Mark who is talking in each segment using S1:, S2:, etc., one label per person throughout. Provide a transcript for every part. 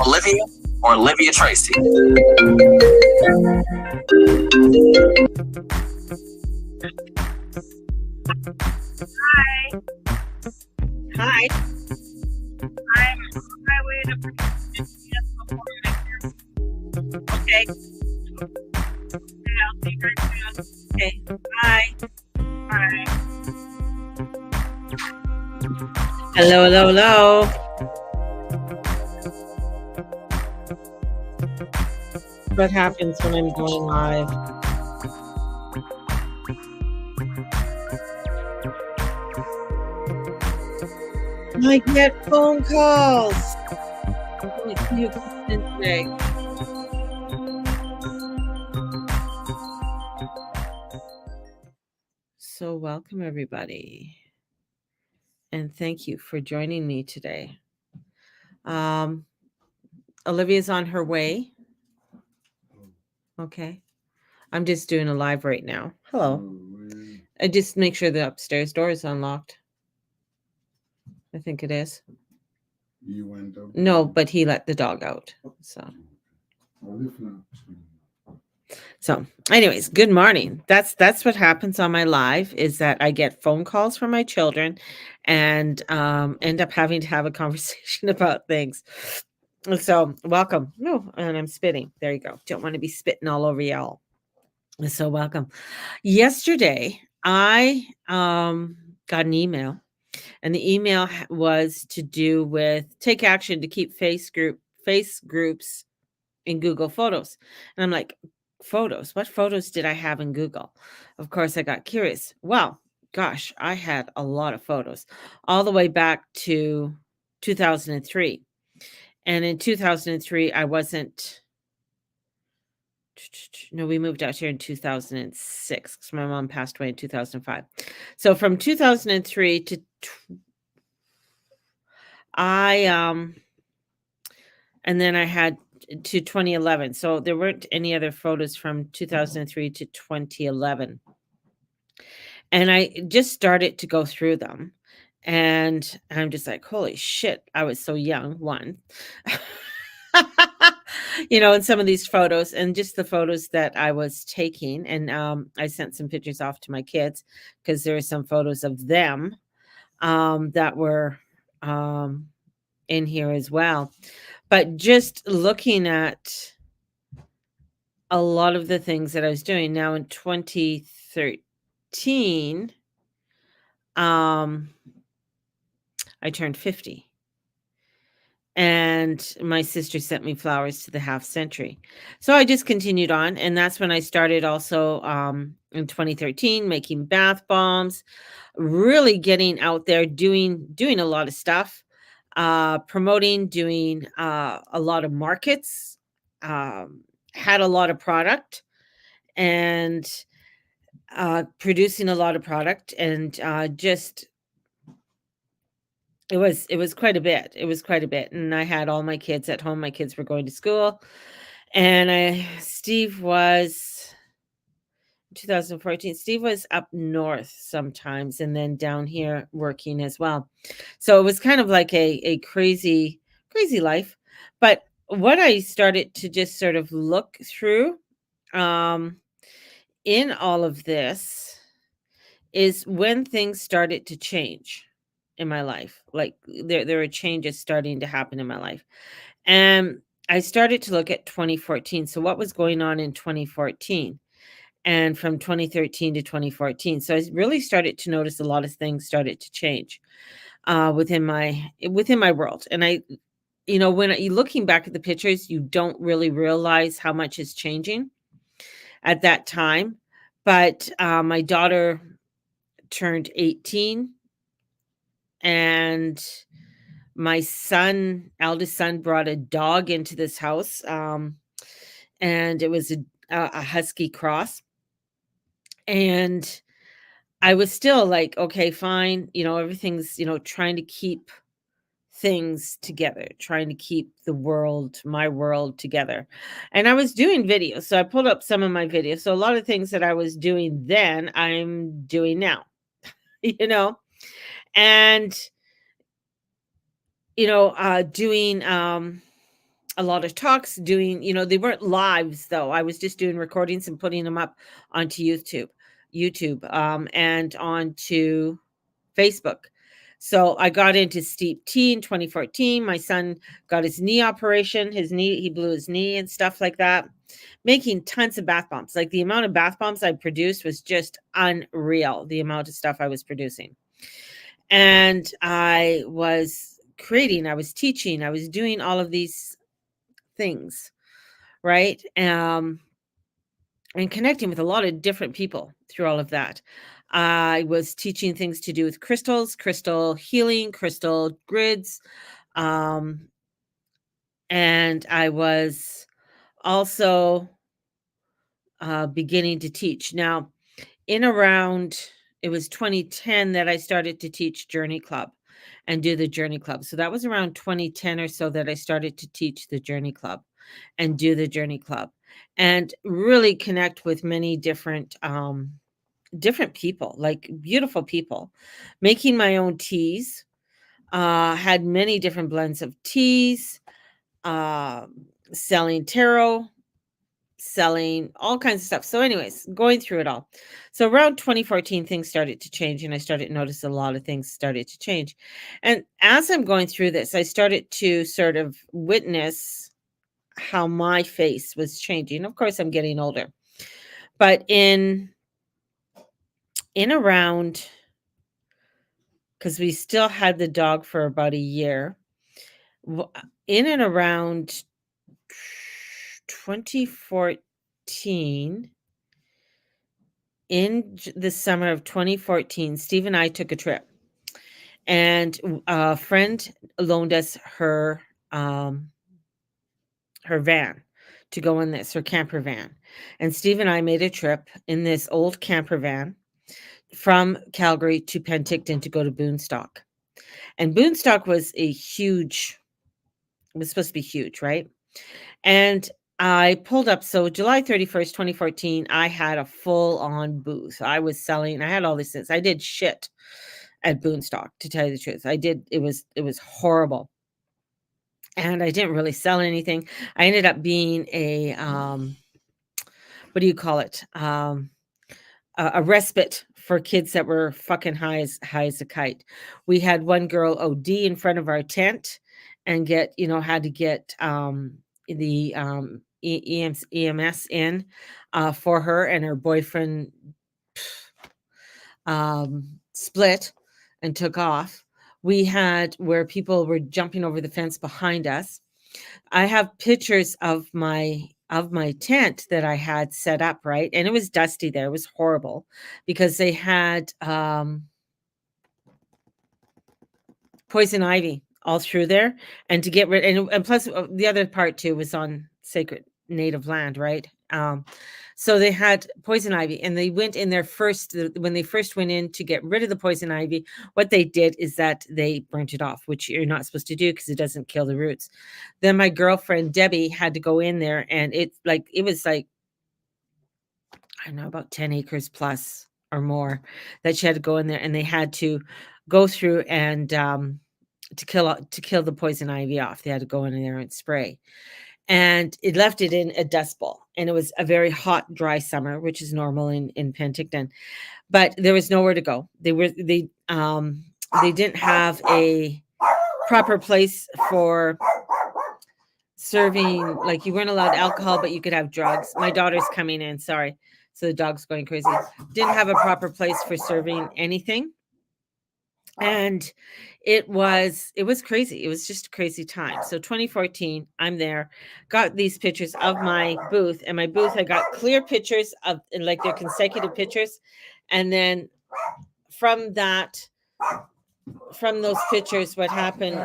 S1: Olivia or Olivia Tracy?
S2: Hi. I'm on my way to Okay. I'll see you very soon. Okay. Bye. Bye. Hello, hello, hello. What happens when I'm going live? I get phone calls. Only few calls in today. So welcome everybody. And thank you for joining me today. Olivia's on her way. Okay. I'm just doing a live right now. Hello. I just make sure the upstairs door is unlocked. I think it is.
S3: You went up?
S2: No, but he let the dog out. So anyways, good morning. That's what happens on my live, is that I get phone calls from my children and end up having to have a conversation about things. So welcome. No, and I'm spitting. There you go. Don't want to be spitting all over y'all. So welcome. Yesterday, I got an email, and the email was to do with take action to keep face groups in Google Photos. And I'm like, photos? What photos did I have in Google? Of course, I got curious. Well, gosh, I had a lot of photos all the way back to 2003. And in 2003, I wasn't. No, we moved out here in 2006 because my mom passed away in 2005. So from 2003 to and then I had to 2011. So there weren't any other photos from 2003 to 2011. And I just started to go through them. And I'm just like, holy shit, I was so young, one. In some of these photos, and just the photos that I was taking. And I sent some pictures off to my kids because there are some photos of them that were in here as well. But just looking at a lot of the things that I was doing now in 2013, I turned 50. And my sister sent me flowers to the half century. So I just continued on. And that's when I started also in 2013 making bath bombs, really getting out there, doing a lot of stuff, promoting, doing a lot of markets, had a lot of product, and producing a lot of product, and just it was quite a bit. It was quite a bit. And I had all my kids at home. My kids were going to school. And Steve was 2014. Steve was up north sometimes and then down here working as well. So it was kind of like a crazy, crazy life. But what I started to just sort of look through in all of this is when things started to change in my life. Like there are changes starting to happen in my life. And I started to look at 2014. So what was going on in 2014? And from 2013 to 2014. So I really started to notice a lot of things started to change within my world. And when you looking back at the pictures, you don't really realize how much is changing at that time. But my daughter turned 18, and my eldest son, brought a dog into this house, and it was a husky cross. And I was still like, okay, fine, everything's, trying to keep things together, trying to keep my world together. And I was doing videos, so I pulled up some of my videos. So a lot of things that I was doing then, I'm doing now. And doing a lot of talks doing, they weren't lives though. I was just doing recordings and putting them up onto YouTube, and onto Facebook. So I got into steep tea in 2014. My son got his knee operation, he blew his knee and stuff like that. Making tons of bath bombs. Like the amount of bath bombs I produced was just unreal, the amount of stuff I was producing. And I was creating, I was teaching, I was doing all of these things, right? And connecting with a lot of different people through all of that. I was teaching things to do with crystals, crystal healing, crystal grids. And I was also beginning to teach. Now, it was 2010 that I started to teach Journey Club and do the Journey Club. So that was around 2010 or so that I started to teach the Journey Club and do the Journey Club and really connect with many different people, like beautiful people, making my own teas, had many different blends of teas, selling tarot, selling all kinds of stuff. So anyways, going through it all. So around 2014, things started to change and I started to notice a lot of things started to change. And as I'm going through this, I started to sort of witness how my face was changing. Of course, I'm getting older. But in around, because we still had the dog for about a year, in and around 2014, in the summer of 2014, Steve and I took a trip, and a friend loaned us her van to go in this, her camper van. And Steve and I made a trip in this old camper van from Calgary to Penticton to go to Boonstock. And Boonstock was supposed to be huge, right? And I pulled up. So July 31st, 2014, I had a full on booth. I was selling, I had all these things. I did shit at Boonstock, to tell you the truth. It was horrible. And I didn't really sell anything. I ended up being a, what do you call it? A respite for kids that were fucking high as a kite. We had one girl OD in front of our tent and had to get the EMS in for her, and her boyfriend split and took off. We had where people were jumping over the fence behind us. I have pictures of my tent that I had set up, right? And it was dusty there. It was horrible because they had poison ivy all through there, and to get rid, and plus the other part too was on sacred native land, right? So they had poison ivy, and they went in there when they first went in to get rid of the poison ivy. What they did is that they burnt it off, which you're not supposed to do because it doesn't kill the roots. Then my girlfriend Debbie had to go in there, and it was like, I don't know, about 10 acres plus or more that she had to go in there, and they had to go through and to kill the poison ivy off. They had to go in there and spray. And it left it in a dust bowl. And it was a very hot, dry summer, which is normal in Penticton. But there was nowhere to go. They didn't have a proper place for serving. Like, you weren't allowed alcohol, but you could have drugs. My daughter's coming in, sorry. So the dog's going crazy. Didn't have a proper place for serving anything. And it was crazy. It was just a crazy time. So 2014, I'm there, got these pictures of my booth, and my booth, I got clear pictures of, like, they're consecutive pictures. And then from those pictures, what happened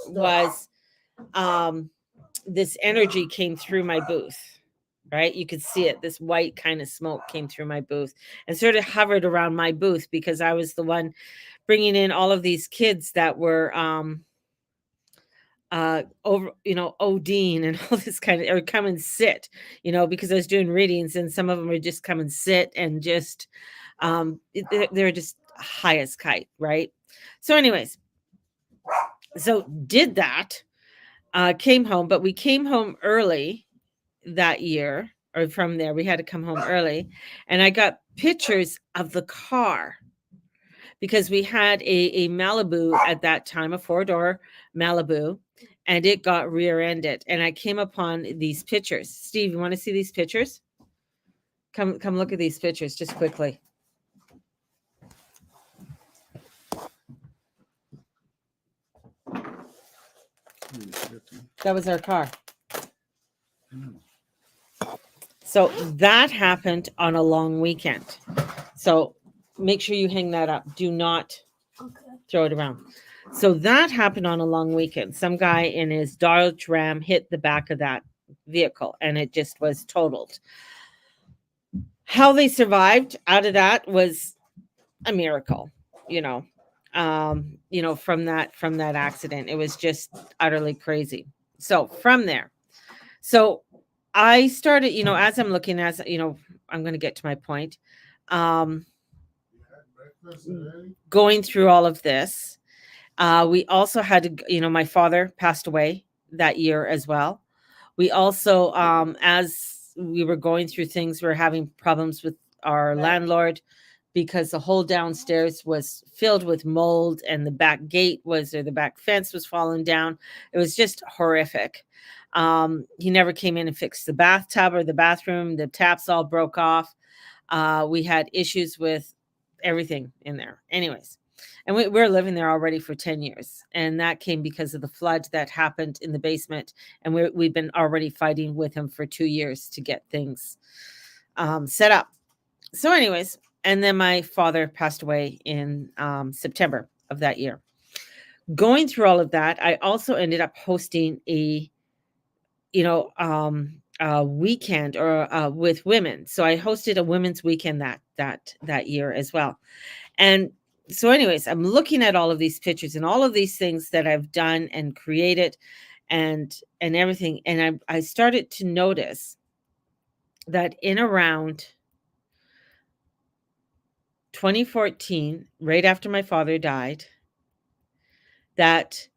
S2: was this energy came through my booth, right? You could see it. This white kind of smoke came through my booth and sort of hovered around my booth because I was the one bringing in all of these kids that were over, ODing and all this kind of, or come and sit, because I was doing readings, and some of them would just come and sit and just they're just high as kite, right? So anyways, so did that. came home, but we came home early that year, or from there, we had to come home early. And I got pictures of the car because we had a Malibu at that time, a 4-door Malibu, and it got rear-ended. And I came upon these pictures. Steve, you want to see these pictures? Come look at these pictures just quickly. That was our car. So that happened on a long weekend. So make sure you hang that up. Do not throw it around. So that happened on a long weekend. Some guy in his Dodge Ram hit the back of that vehicle and it just was totaled. How they survived out of that was a miracle, from that accident. It was just utterly crazy. So from there, I started, as I'm looking as, I'm going to get to my point. Going through all of this, we also had to, my father passed away that year as well. We also, as we were going through things, we were having problems with our landlord because the whole downstairs was filled with mold and the back gate or the back fence was falling down. It was just horrific. He never came in and fixed the bathtub or the bathroom. The taps all broke off. We had issues with everything in there. Anyways, and we're living there already for 10 years. And that came because of the flood that happened in the basement. And we've been already fighting with him for 2 years to get things set up. So anyways, and then my father passed away in September of that year. Going through all of that, I also ended up hosting a weekend or with women. So I hosted a women's weekend that year as well. And so anyways, I'm looking at all of these pictures and all of these things that I've done and created and everything. And I started to notice that in around 2014, right after my father died, that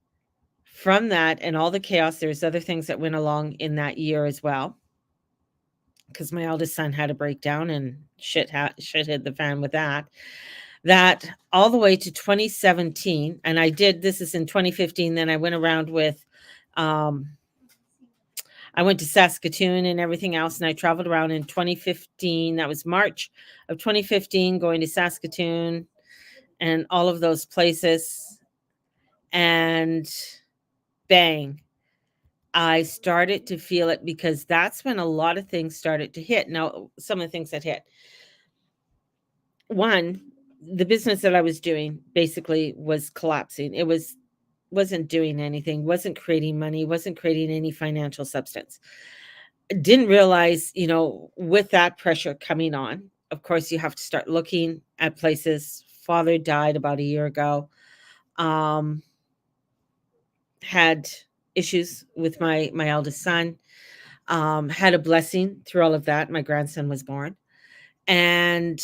S2: from that and all the chaos, there's other things that went along in that year as well. Because my eldest son had a breakdown and shit hit the fan with that all the way to 2017. And this is in 2015. Then I went around with, I went to Saskatoon and everything else. And I traveled around in 2015. That was March of 2015, going to Saskatoon and all of those places. And bang, I started to feel it because that's when a lot of things started to hit. Now, some of the things that hit. One, the business that I was doing basically was collapsing. It wasn't doing anything, wasn't creating money, wasn't creating any financial substance. Didn't realize, with that pressure coming on, of course, you have to start looking at places. Father died about a year ago. Had issues with my eldest son. Had a blessing through all of that. My grandson was born. And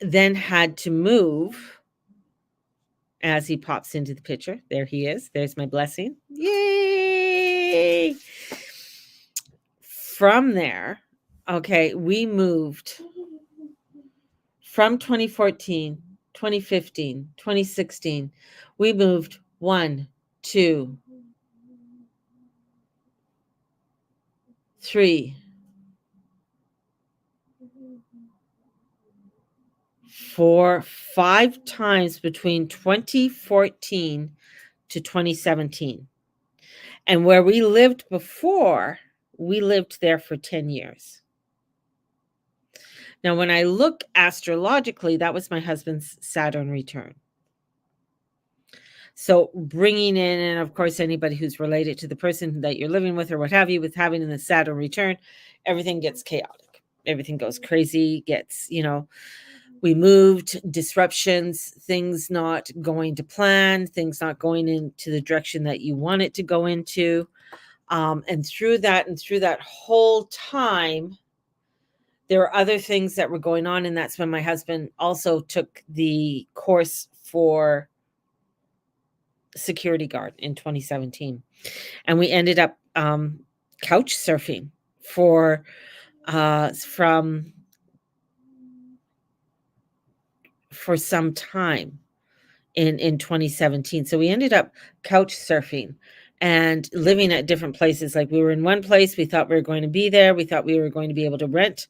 S2: then had to move as he pops into the picture. There he is. There's my blessing. Yay! From there, okay, we moved from 2014, 2015, 2016. We moved 1, 2, 3, 4, 5 times between 2014 to 2017. And where we lived before, we lived there for 10 years. Now, when I look astrologically, that was my husband's Saturn return. So bringing in, and of course, anybody who's related to the person that you're living with or what have you, with having the Saturn return, everything gets chaotic. Everything goes crazy, we moved, disruptions, things not going to plan, things not going into the direction that you want it to go into. And through that whole time, there were other things that were going on. And that's when my husband also took the course for security guard in 2017. And we ended up couch surfing for some time in 2017. So we ended up couch surfing and living at different places. Like we were in one place, we thought we were going to be there. We thought we were going to be able to rent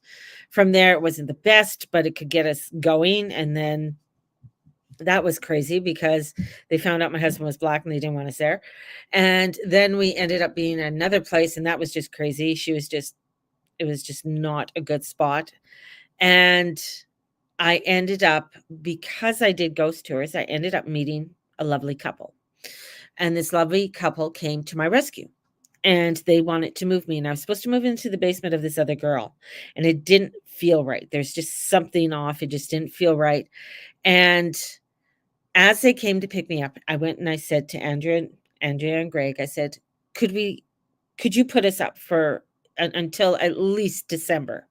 S2: from there. It wasn't the best, but it could get us going. And then that was crazy because they found out my husband was Black and they didn't want us there. And then we ended up being in another place, and that was just crazy. It was just not a good spot. And I ended up, because I did ghost tours, I ended up meeting a lovely couple. And this lovely couple came to my rescue, and they wanted to move me. And I was supposed to move into the basement of this other girl, and it didn't feel right. There's just something off. It just didn't feel right. And as they came to pick me up, I went and I said to Andrea and Greg, I said, could you put us up for until at least December?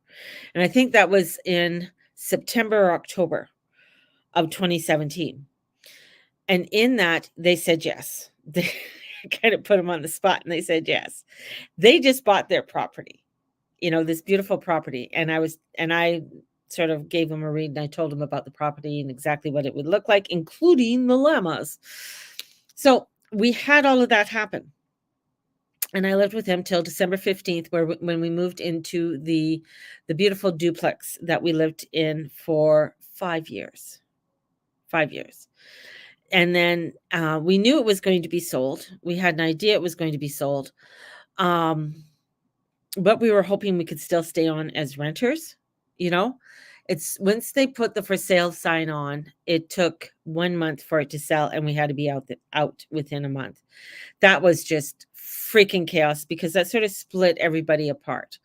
S2: And I think that was in September or October of 2017. And in that, they said yes. They kind of put them on the spot, and they said yes. They just bought their property, this beautiful property. And I sort of gave them a read, and I told them about the property and exactly what it would look like, including the llamas. So we had all of that happen. And I lived with him till December 15th, when we moved into the beautiful duplex that we lived in for 5 years. 5 years. And then we knew it was going to be sold. We had an idea it was going to be sold. But we were hoping we could still stay on as renters. It's once they put the for sale sign on, it took 1 month for it to sell, and we had to be out within a month. That was just freaking chaos, because that sort of split everybody apart.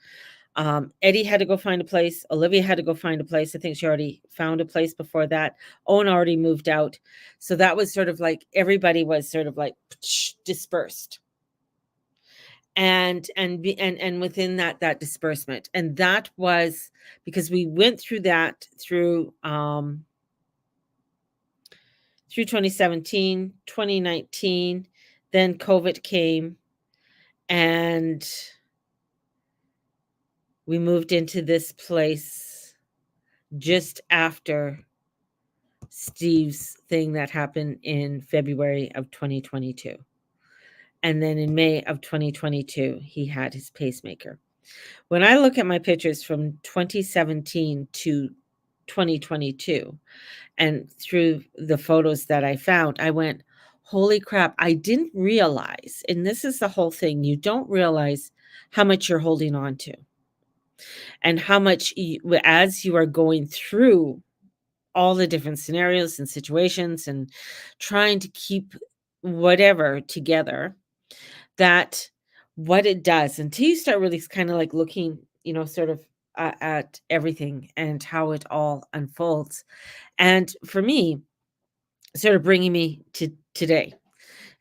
S2: Eddie had to go find a place. Olivia had to go find a place. I think she already found a place before that. Owen already moved out. So that was sort of like everybody was sort of like dispersed. And within that disbursement, and that was because we went through that through 2017, 2019, then COVID came, and we moved into this place just after Steve's thing that happened in February of 2022. And then in May of 2022, he had his pacemaker. When I look at my pictures from 2017 to 2022, and through the photos that I found, I went, holy crap, I didn't realize, and this is the whole thing, you don't realize how much you're holding on to, and how much, as you are going through all the different scenarios and situations and trying to keep whatever together, that what it does, until you start really kind of like looking, sort of at everything and how it all unfolds. And for me, sort of bringing me to today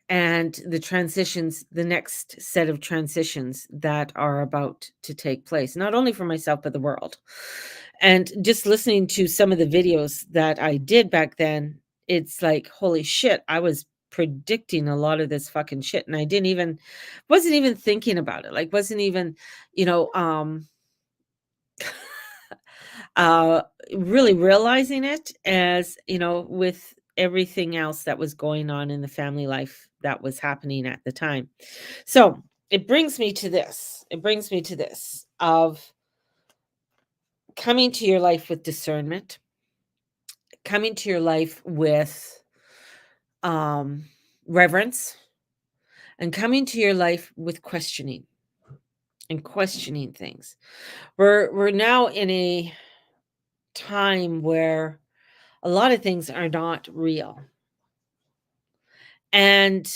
S2: and the transitions, the next set of transitions that are about to take place, not only for myself, but the world. And just listening to some of the videos that I did back then, it's like, holy shit, I was predicting a lot of this fucking shit, and I wasn't even thinking about it, like wasn't even really realizing it, as with everything else that was going on in the family life that was happening at the time. So it brings me to this of coming to your life with discernment, coming to your life with reverence, and coming to your life with questioning things. We're now in a time where a lot of things are not real, and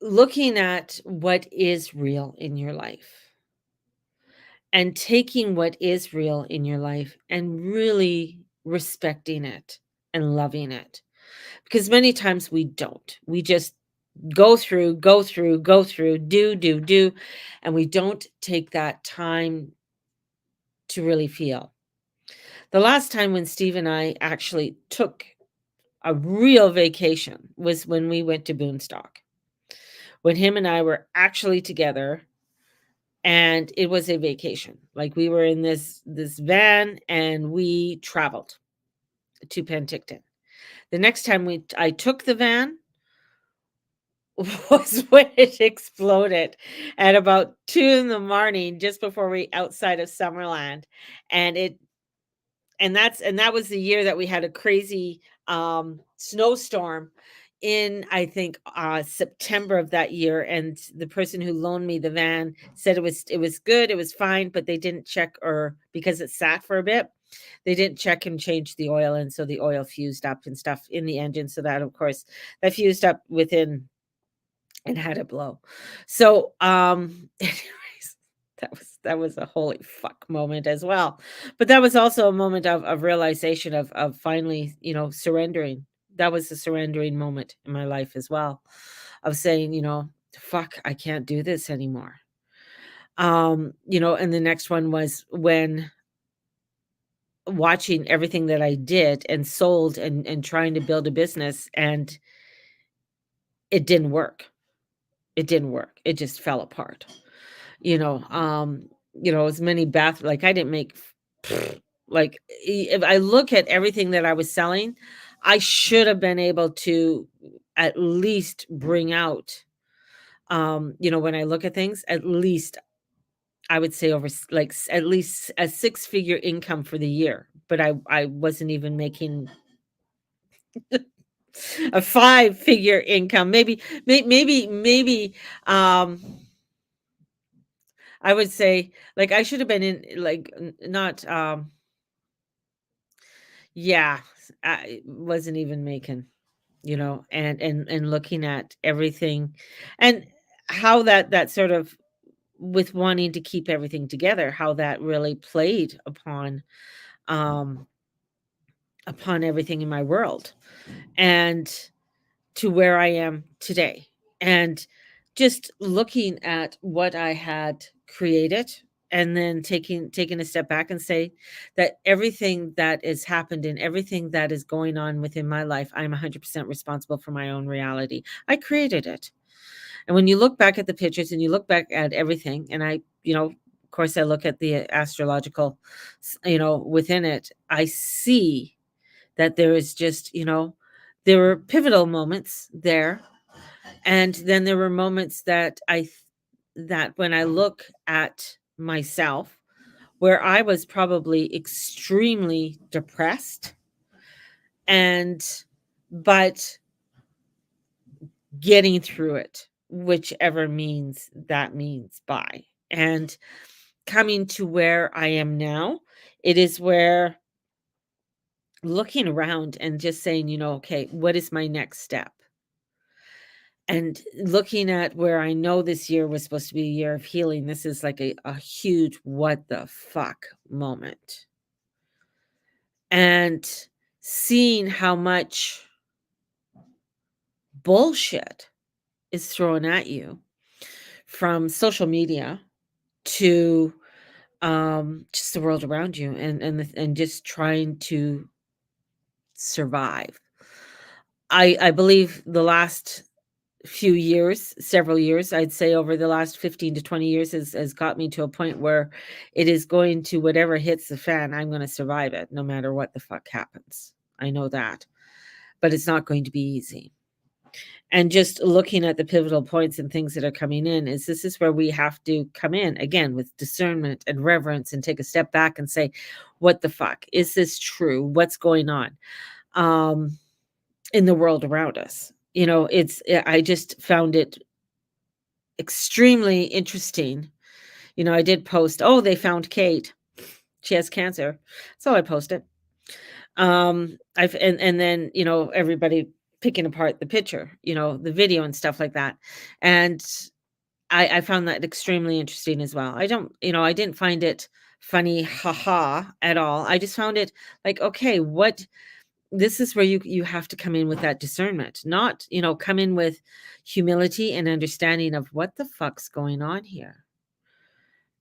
S2: looking at what is real in your life and taking what is real in your life and really respecting it and loving it. Because many times we don't. We just go through, do, and we don't take that time to really feel. The last time when Steve and I actually took a real vacation was when we went to Boonstock. When him and I were actually together, and it was a vacation. Like, we were in this van and we traveled to Penticton. The next time I took the van was when it exploded at about 2 in the morning, just before we outside of Summerland. And that was the year that we had a crazy snowstorm in, I think, September of that year. And the person who loaned me the van said it was good, it was fine, but they didn't check, or because it sat for a bit, they didn't check and change the oil, and so the oil fused up and stuff in the engine. So that, of course, that fused up within and had it blow. So anyways, that was a holy fuck moment as well. But that was also a moment of realization of finally, surrendering. That was a surrendering moment in my life as well, of saying, fuck, I can't do this anymore. And the next one was when watching everything that I did and sold and trying to build a business, and it didn't work. It didn't work. It just fell apart. As many like, I didn't make like, if I look at everything that I was selling, I should have been able to at least bring out, when I look at things, at least I would say over at least a 6-figure income for the year. But I wasn't even making a 5-figure income. Maybe, I would say, like, I should have been in, like, not, yeah, I wasn't even making, and looking at everything, and how that sort of, with wanting to keep everything together, how that really played um, upon everything in my world, and to where I am today. And just looking at what I had created, and then taking a step back and say that everything that has happened and everything that is going on within my life, I'm 100% responsible for my own reality. I created it. And when you look back at the pictures and you look back at everything, and of course, I look at the astrological, within it, I see that there is just, there were pivotal moments there. And then there were moments that that when I look at myself, where I was probably extremely depressed, but getting through it, whichever means that means by, and coming to where I am now, it is where looking around and just saying, okay, what is my next step? And looking at where I know this year was supposed to be a year of healing, this is like a huge what the fuck moment. And seeing how much bullshit is thrown at you from social media to just the world around you, and just trying to survive. I believe the last several years, I'd say over the last 15 to 20 years, has got me to a point where it is going to, whatever hits the fan, I'm going to survive it no matter what the fuck happens. I know that, but it's not going to be easy. And just looking at the pivotal points and things that are coming in, this is where we have to come in again with discernment and reverence, and take a step back and say, what the fuck? Is this true? What's going on in the world around us? I just found it extremely interesting. I did post, oh, they found Kate. She has cancer. So I posted. And then, everybody picking apart the picture, the video and stuff like that. And I found that extremely interesting as well. I didn't find it funny, haha, at all. I just found it like, okay, this is where you have to come in with that discernment, not, come in with humility and understanding of what the fuck's going on here.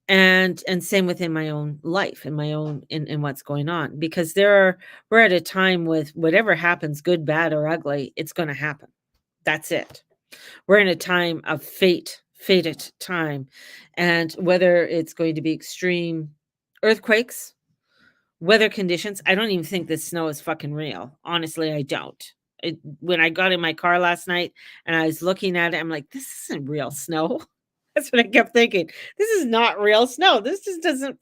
S2: and same within my own life and my own in what's going on, because we're at a time with whatever happens, good, bad, or ugly, it's going to happen. That's it. We're in a time of fated time, and whether it's going to be extreme earthquakes, weather conditions. I don't even think this snow is fucking real. Honestly, I don't. When I got in my car last night and I was looking at it, I'm like, this isn't real snow. That's what I kept thinking. This is not real snow. This just doesn't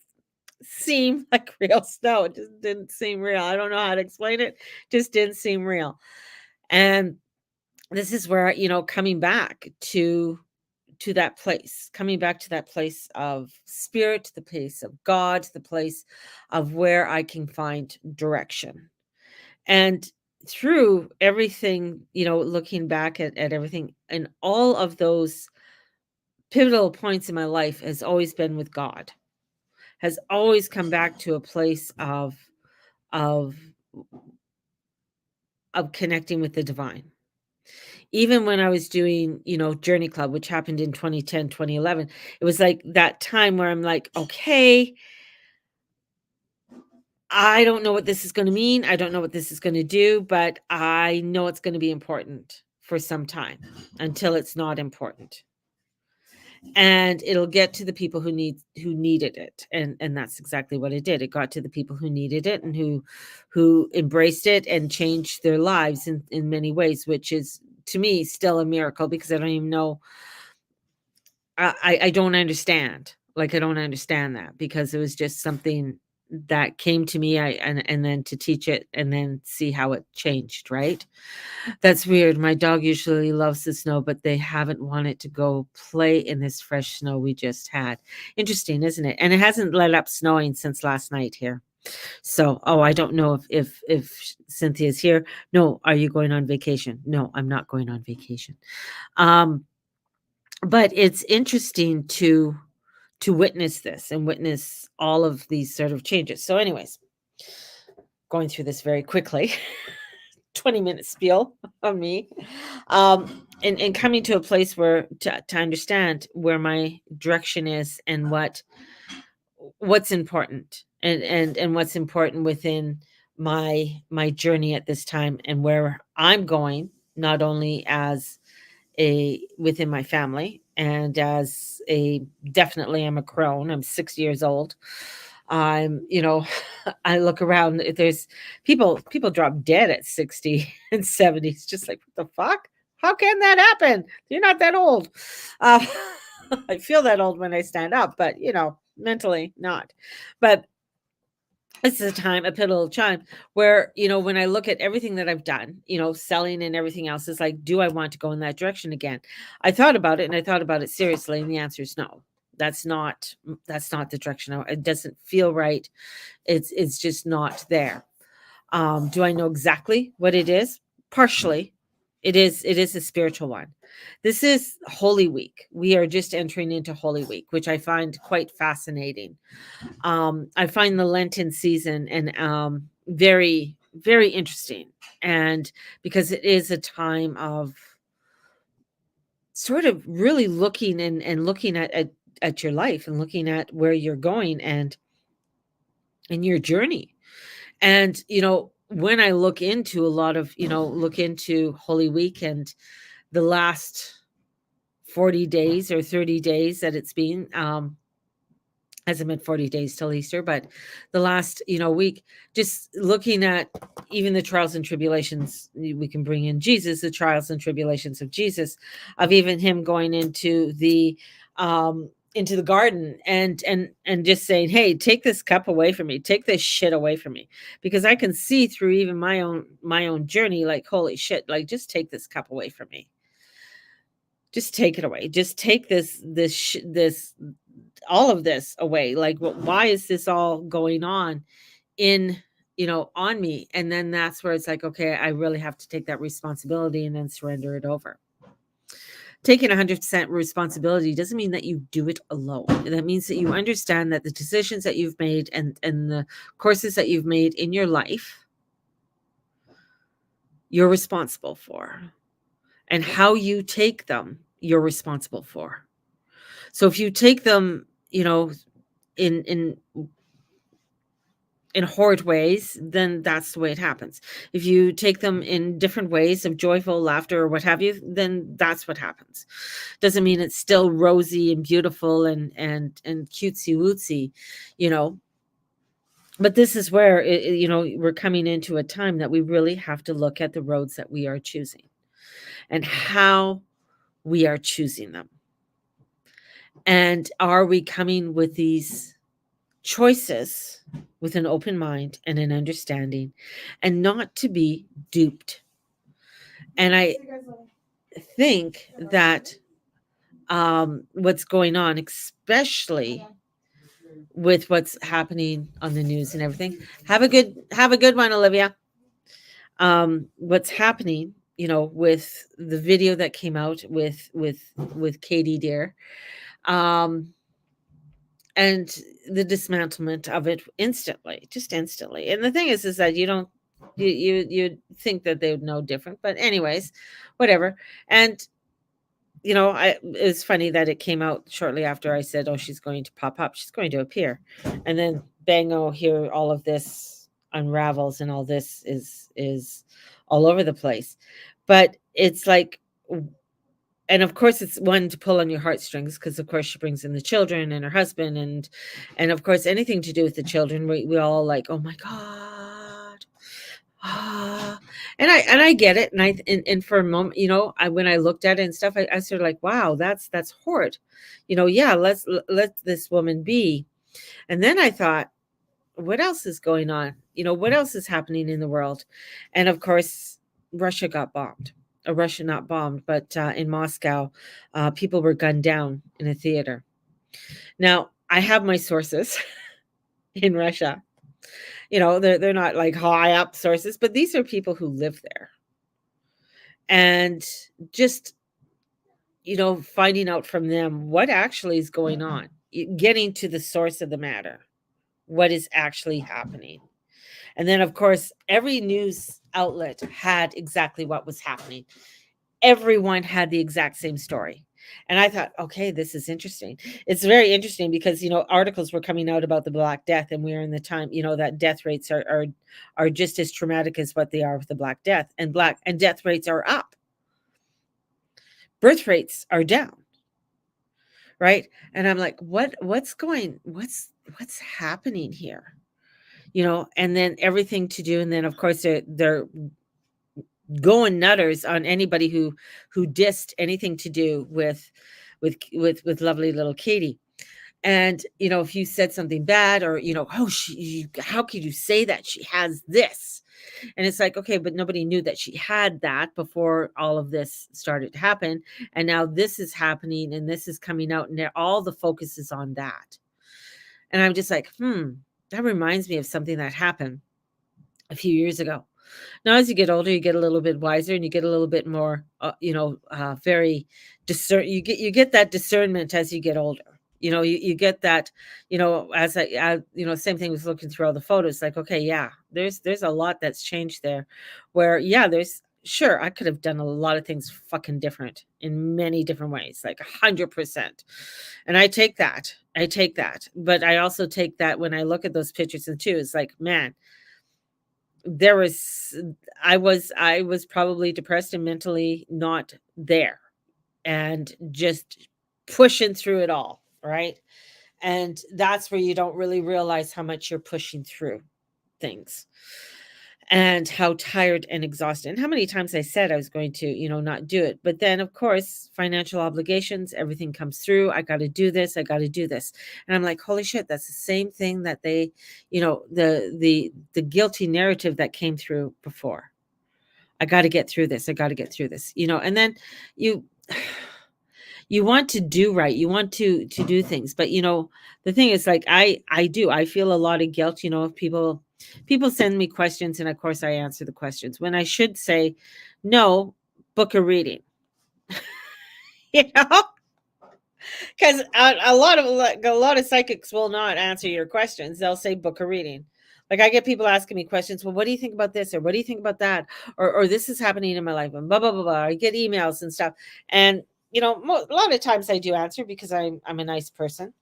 S2: seem like real snow. It just didn't seem real. I don't know how to explain it. Just didn't seem real. And this is where, coming back to coming back to that place of spirit, the place of God, the place of where I can find direction. And through everything, looking back at everything, and all of those pivotal points in my life has always been with God, has always come back to a place of connecting with the divine. Even when I was doing, Journey Club, which happened in 2010, 2011, it was like that time where I'm like, okay, I don't know what this is going to mean. I don't know what this is going to do, but I know it's going to be important for some time until it's not important. And it'll get to the people who needed it. And that's exactly what it did. It got to the people who needed it and who embraced it and changed their lives in many ways, which is, to me, still a miracle, because I don't even know. I don't understand. Like, I don't understand that, because it was just something that came to me, and then to teach it and then see how it changed, right? That's weird. My dog usually loves the snow, but they haven't wanted to go play in this fresh snow we just had. Interesting, isn't it? And it hasn't let up snowing since last night here. So, I don't know if Cynthia's here. No, are you going on vacation? No, I'm not going on vacation. But it's interesting to witness this and witness all of these sort of changes. So anyways, going through this very quickly, 20-minute spiel on me, and coming to a place where to understand where my direction is and what's important, and what's important within my journey at this time, and where I'm going, not only as within my family, and as definitely I'm a crone. I'm 6 years old. I'm, I look around, there's people drop dead at 60 and 70. It's just like, what the fuck? How can that happen? You're not that old. Uh, I feel that old when I stand up, but mentally not. But this is a pivotal time where, when I look at everything that I've done, selling and everything else, is like, do I want to go in that direction again? I thought about it, and I thought about it seriously, and the answer is no. That's not the direction. It doesn't feel right. It's just not there. Do I know exactly what it is? Partially. It is a spiritual one. This is Holy Week. We are just entering into Holy Week, which I find quite fascinating. I find the Lenten season and very, very interesting, and because it is a time of sort of really looking and looking at your life, and looking at where you're going, and your journey. And when I look into a lot of look into Holy Week and the last 40 days or 30 days that it's been, hasn't been 40 days till Easter, but the last, week, just looking at even the trials and tribulations, we can bring in Jesus, the trials and tribulations of Jesus, of even him going into the garden and just saying, hey, take this cup away from me, take this shit away from me, because I can see through even my own journey, like, holy shit, like, just take this cup away from me. Just take it away. Just take this all of this away. Like, why is this all going on on me? And then that's where it's like, okay, I really have to take that responsibility and then surrender it over. Taking 100% responsibility doesn't mean that you do it alone. That means that you understand that the decisions that you've made and the courses that you've made in your life, you're responsible for. And how you take them, you're responsible for. So if you take them, in horrid ways, then that's the way it happens. If you take them in different ways of joyful laughter or what have you, then that's what happens. Doesn't mean it's still rosy and beautiful and cutesy wootsy, you know. But this is where we're coming into a time that we really have to look at the roads that we are choosing and how we are choosing them. And are we coming with these choices with an open mind and an understanding and not to be duped? And I think that what's going on, especially with what's happening on the news and everything. Have a good one, Olivia. What's happening, with the video that came out with Katie Deer, and the dismantlement of it just instantly. And the thing is that you think that they would know different, but anyways, whatever. And it's funny that it came out shortly after I said, oh, she's going to pop up. She's going to appear. And then bang, oh, here all of this unravels and all this is all over the place. But it's like, and of course it's one to pull on your heartstrings, because of course she brings in the children and her husband and of course anything to do with the children, we all like, oh my God. And I get it. And for a moment, when I looked at it and stuff, I sort of like, wow, that's horrid. Yeah, let this woman be. And then I thought, what else is going on? What else is happening in the world? And of course, Russia got bombed. Russia not bombed, but in Moscow, people were gunned down in a theater. Now, I have my sources in Russia. They're not like high up sources, but these are people who live there. And just, finding out from them what actually is going on, getting to the source of the matter, what is actually happening. And then, of course, every news outlet had exactly what was happening. Everyone had the exact same story. And I thought, okay, this is interesting. It's very interesting because, articles were coming out about the Black Death, and we're in the time, that death rates are just as traumatic as what they are with the Black Death, and death rates are up. Birth rates are down. Right. And I'm like, what's happening here? And then everything to do. And then of course they're going nutters on anybody who dissed anything to do with lovely little Katie. And if you said something bad, or how could you say that she has this? And it's like, okay, but nobody knew that she had that before all of this started to happen. And now this is happening and this is coming out, and all the focus is on that. And I'm just like, that reminds me of something that happened a few years ago. Now, as you get older, you get a little bit wiser, and you get a little bit more, very you get that discernment as you get older. You get that, as same thing with looking through all the photos, like, okay, yeah, there's a lot that's changed there, where, yeah, sure, I could have done a lot of things fucking different in many different ways, like 100%. And I take that. But I also take that when I look at those pictures and too, it's like, man, I was probably depressed and mentally not there, and just pushing through it all. Right. And that's where you don't really realize how much you're pushing through things, and how tired and exhausted, and how many times I said I was going to, not do it. But then, of course, financial obligations, everything comes through. I got to do this. And I'm like, holy shit, that's the same thing that they, the guilty narrative that came through before. I got to get through this. And then you want to do right. You want to do things. But, the thing is, like, I feel a lot of guilt, if people send me questions, and of course I answer the questions when I should say, no, book a reading. Because a lot of psychics will not answer your questions. They'll say book a reading. Like, I get people asking me questions. Well, what do you think about this? Or what do you think about that? Or this is happening in my life, and blah, blah, blah, blah. I get emails and stuff. And, a lot of times I do answer because I'm a nice person.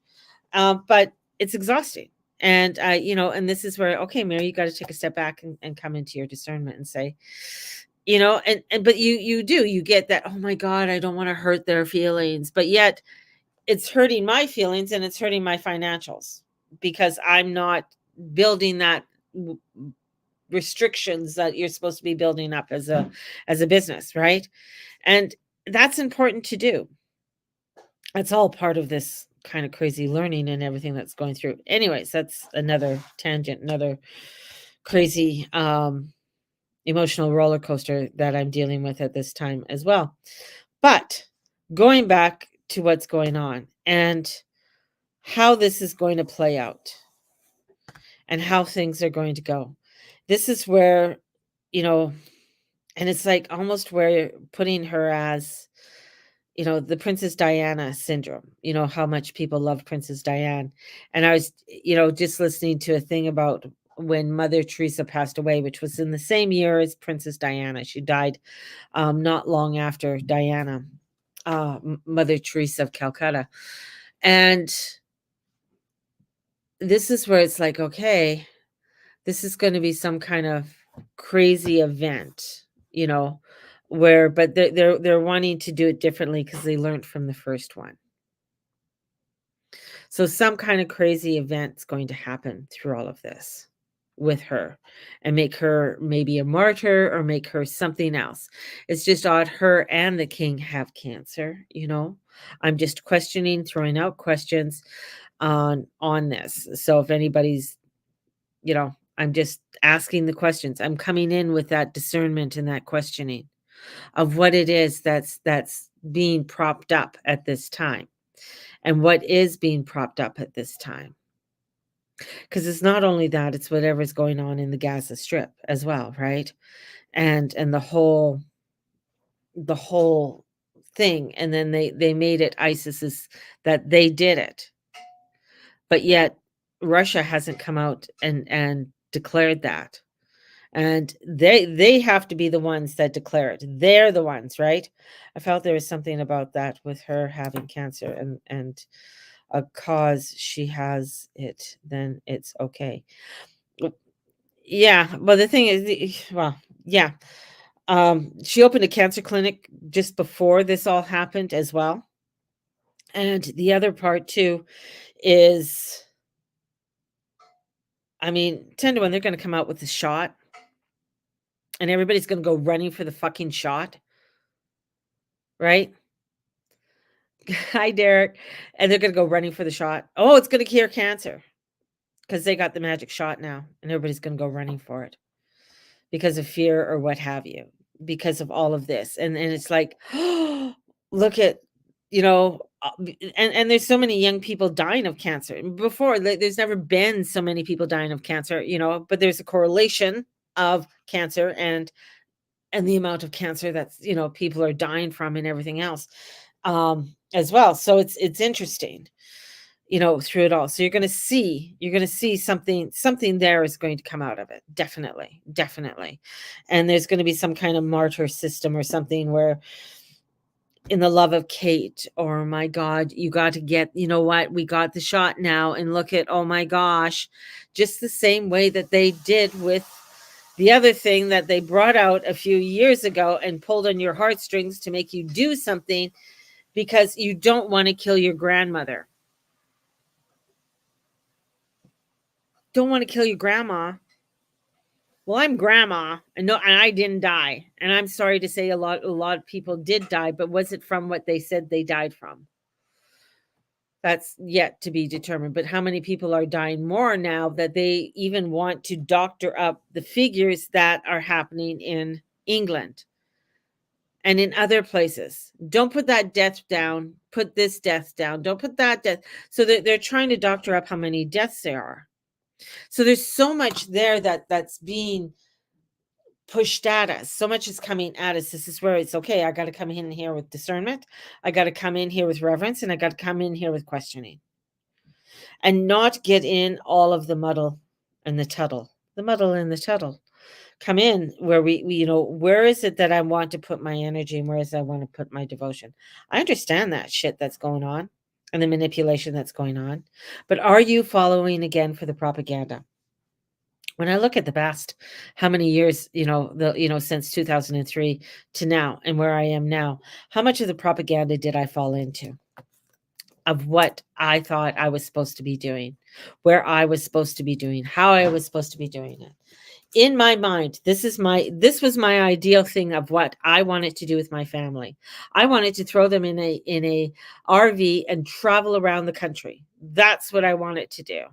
S2: But it's exhausting. And and this is where, okay, Mary, you got to take a step back and come into your discernment and say, but you get that, oh my God, I don't want to hurt their feelings, but yet it's hurting my feelings and it's hurting my financials because I'm not building that restrictions that you're supposed to be building up as a business, right? And that's important to do. That's all part of this kind of crazy learning and everything that's going through. Anyways, that's another tangent, another crazy emotional roller coaster that I'm dealing with at this time as well. But going back to what's going on and how this is going to play out and how things are going to go. This is where, and it's like almost where you're putting her as, the Princess Diana syndrome, how much people love Princess Diane. And I was, just listening to a thing about when Mother Teresa passed away, which was in the same year as Princess Diana. She died not long after Diana, Mother Teresa of Calcutta. And this is where it's like, okay, this is going to be some kind of crazy event, but they're wanting to do it differently because they learned from the first one. So some kind of crazy event's going to happen through all of this with her and make her maybe a martyr or make her something else. It's just odd. Her and the king have cancer, I'm just throwing out questions on this. So if anybody's, I'm just asking the questions. I'm coming in with that discernment and that questioning of what it is that's being propped up at this time and what is being propped up at this time. Because it's not only that, it's whatever's going on in the Gaza Strip as well, right? And the whole thing. And then they made it ISIS's that they did it. But yet Russia hasn't come out and declared that. And they have to be the ones that declare it. They're the ones, right? I felt there was something about that with her having cancer and a cause she has it, then it's okay. Yeah, but the thing is, yeah. She opened a cancer clinic just before this all happened as well. And the other part too is, 10 to 1, they're going to come out with a shot and everybody's going to go running for the fucking shot. Right? Hi, Derek. And they're going to go running for the shot. Oh, it's going to cure cancer because they got the magic shot now and everybody's going to go running for it because of fear or what have you, because of all of this. And it's like, oh, look at, and there's so many young people dying of cancer. Before, there's never been so many people dying of cancer, but there's a correlation of cancer and the amount of cancer that's, people are dying from and everything else as well. So it's interesting, through it all. So you're going to see something there is going to come out of it. Definitely. And there's going to be some kind of martyr system or something where in the love of Kate, or my God, you got to get, what, we got the shot now and look at, oh my gosh, just the same way that they did with the other thing that they brought out a few years ago and pulled on your heartstrings to make you do something because you don't want to kill your grandmother. Don't want to kill your grandma. Well, I'm grandma, and I didn't die. And I'm sorry to say a lot of people did die, but was it from what they said they died from? That's yet to be determined. But how many people are dying more now that they even want to doctor up the figures that are happening in England and in other places? Don't put that death down. Put this death down. Don't put that death. So they're trying to doctor up how many deaths there are. So there's so much there that's being pushed at us. So much is coming at us. This is where it's okay. I got to come in here with discernment. I got to come in here with reverence, and I got to come in here with questioning, and not get in all of the muddle and the tuttle. The muddle and the tuttle. Come in where we where is it that I want to put my energy and where is I want to put my devotion? I understand that shit that's going on. and the manipulation that's going on. But are you following again for the propaganda? When I look at the past, how many years, since 2003 to now and where I am now, how much of the propaganda did I fall into of what I thought I was supposed to be doing, where I was supposed to be doing, how I was supposed to be doing it? In my mind, this was my ideal thing of what I wanted to do with my family. I wanted to throw them in a RV and travel around the country. That's what I wanted to do.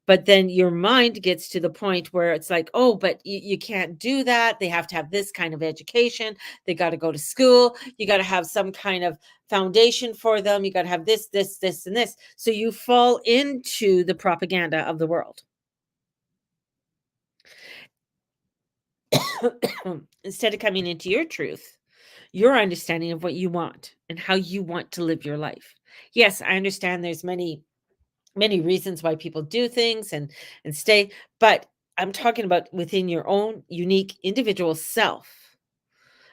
S2: But then your mind gets to the point where it's like, oh, but you can't do that. They have to have this kind of education. They got to go to school. You got to have some kind of foundation for them. You got to have this, this, this, and this. So you fall into the propaganda of the world. Instead of coming into your truth, your understanding of what you want and how you want to live your life. Yes, I understand there's many reasons why people do things and stay, but I'm talking about within your own unique individual self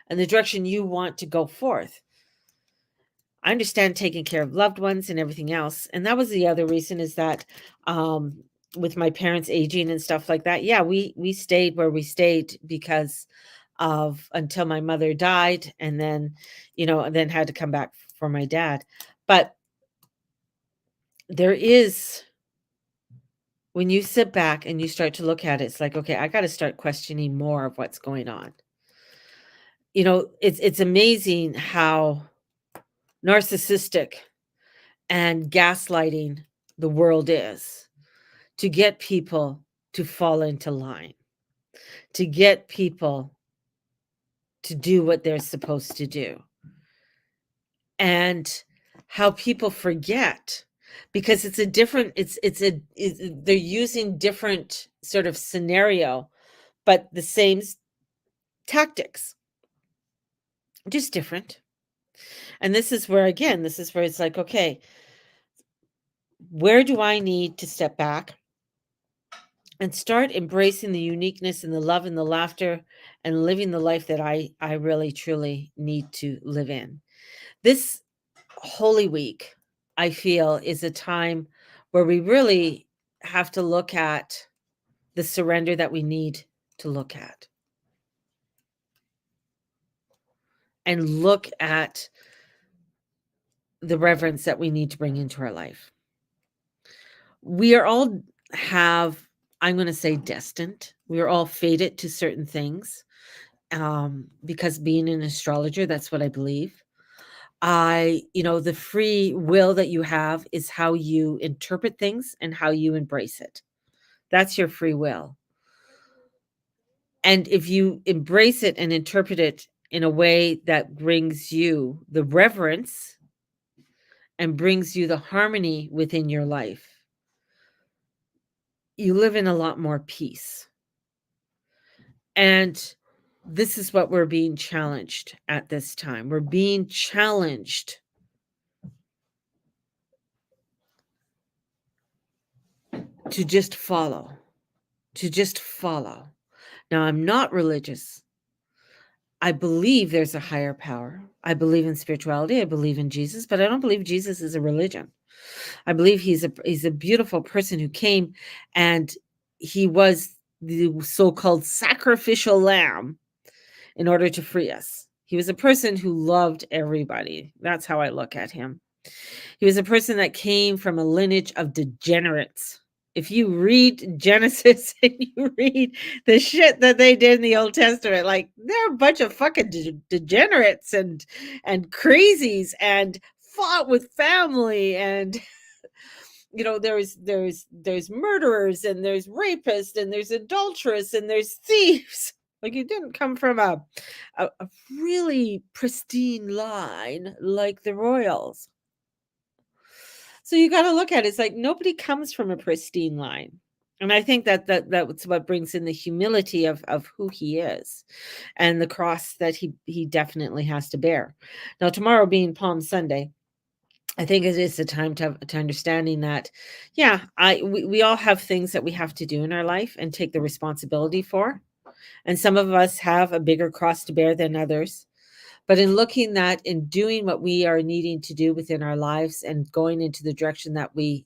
S2: and the direction you want to go forth. I understand taking care of loved ones and everything else. And that was the other reason, is that with my parents aging and stuff like that, yeah, we stayed where we stayed because of until my mother died, and then, then had to come back for my dad. But there is, when you sit back and you start to look at it, it's like, okay, I got to start questioning more of what's going on. It's amazing how narcissistic and gaslighting the world is to get people to fall into line, to get people to do what they're supposed to do. And how people forget, because it's a different, they're using different sort of scenario, but the same tactics, just different. And this is where it's like, okay, where do I need to step back and start embracing the uniqueness and the love and the laughter and living the life that I really truly need to live in? This Holy Week, I feel, is a time where we really have to look at the surrender that we need to look at, and look at the reverence that we need to bring into our life. We are all I'm going to say destined. We are all fated to certain things, because being an astrologer, that's what I believe. The free will that you have is how you interpret things and how you embrace it. That's your free will. And if you embrace it and interpret it in a way that brings you the reverence and brings you the harmony within your life, you live in a lot more peace. And this is what we're being challenged at this time. We're being challenged to just follow. Now, I'm not religious. I believe there's a higher power. I believe in spirituality. I believe in Jesus, but I don't believe Jesus is a religion. I believe he's a beautiful person who came, and he was the so-called sacrificial lamb in order to free us. He was a person who loved everybody. That's how I look at him. He was a person that came from a lineage of degenerates. If you read Genesis and you read the shit that they did in the Old Testament, like, they're a bunch of fucking degenerates and crazies, and fought with family, and there's murderers, and there's rapists, and there's adulterers, and there's thieves. Like, it didn't come from a really pristine line like the royals. So you got to look at it. It's like, nobody comes from a pristine line. And I think that's what brings in the humility of who he is, and the cross that he definitely has to bear. Now, tomorrow being Palm Sunday, I think it is the time to understanding that, yeah, we all have things that we have to do in our life and take the responsibility for. And some of us have a bigger cross to bear than others. But in looking at and doing what we are needing to do within our lives and going into the direction that we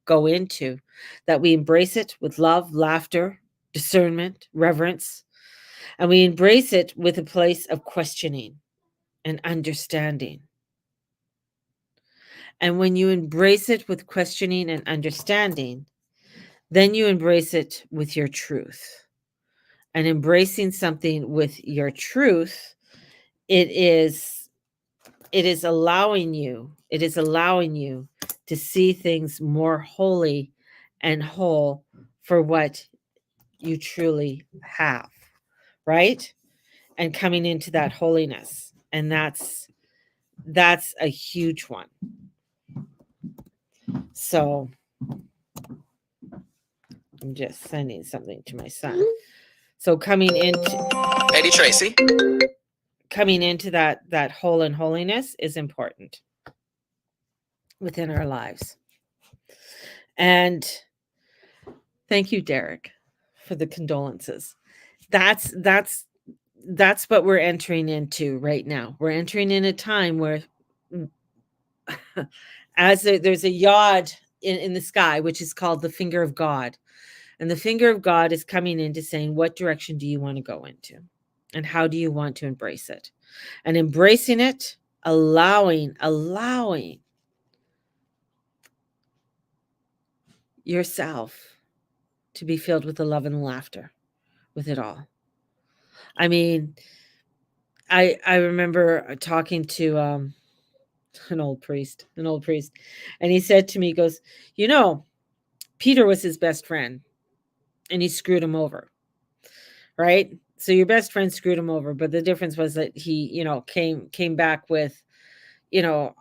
S2: go into, that we embrace it with love, laughter, discernment, reverence, and we embrace it with a place of questioning and understanding. And when you embrace it with questioning and understanding, then you embrace it with your truth. And embracing something with your truth, it is allowing you to see things more wholly and whole for what you truly have, right? And coming into that holiness. And that's a huge one. So I'm just sending something to my son. So coming into
S1: Lady Tracy.
S2: that whole and holiness is important within our lives. And thank you, Derek, for the condolences. That's what we're entering into right now. We're entering in a time where there's a yod in the sky, which is called the finger of God. And the finger of God is coming into saying, what direction do you want to go into? And how do you want to embrace it? And embracing it, allowing yourself to be filled with the love and laughter with it all. I mean, I remember talking to an old priest, and he said to me, he goes, Peter was his best friend, and he screwed him over, right? So your best friend screwed him over, but the difference was that he, came back with, and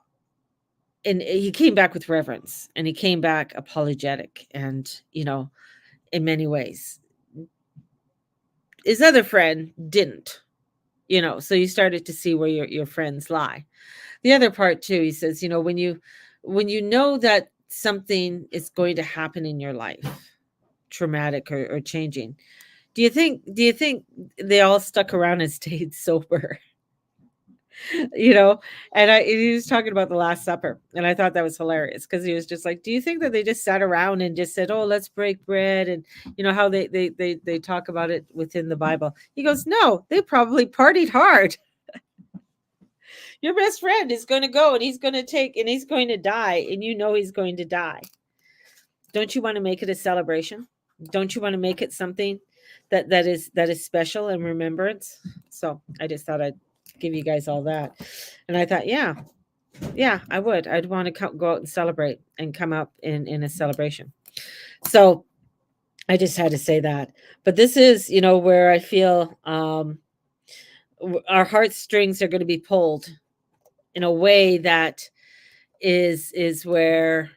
S2: he came back with reverence, and he came back apologetic, and in many ways. His other friend didn't, so you started to see where your friends lie. The other part too, he says, when you know that something is going to happen in your life, traumatic or changing, do you think they all stuck around and stayed sober? And he was talking about the Last Supper, and I thought that was hilarious, because he was just like, do you think that they just sat around and just said, oh, let's break bread, and how they talk about it within the Bible? He goes, no, they probably partied hard. Your best friend is going to go, and he's going to die, and he's going to die. Don't you want to make it a celebration? Don't you want to make it something that is special and remembrance? So I just thought I'd give you guys all that. And I thought, yeah, I would. I'd want to go out and celebrate and come up in a celebration. So I just had to say that. But this is, where I feel our heartstrings are going to be pulled in a way that is where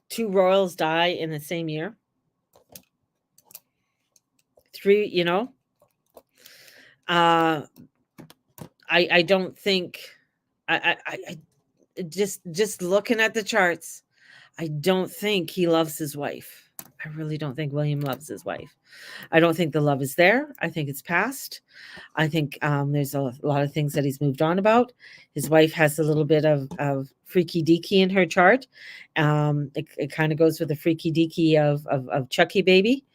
S2: two royals die in the same year. 3, I don't think I just looking at the charts, I don't think he loves his wife. I really don't think William loves his wife. I don't think the love is there. I think it's past. I think there's a lot of things that he's moved on about. His wife has a little bit of freaky deaky in her chart. It kind of goes with the freaky deaky of Chucky baby.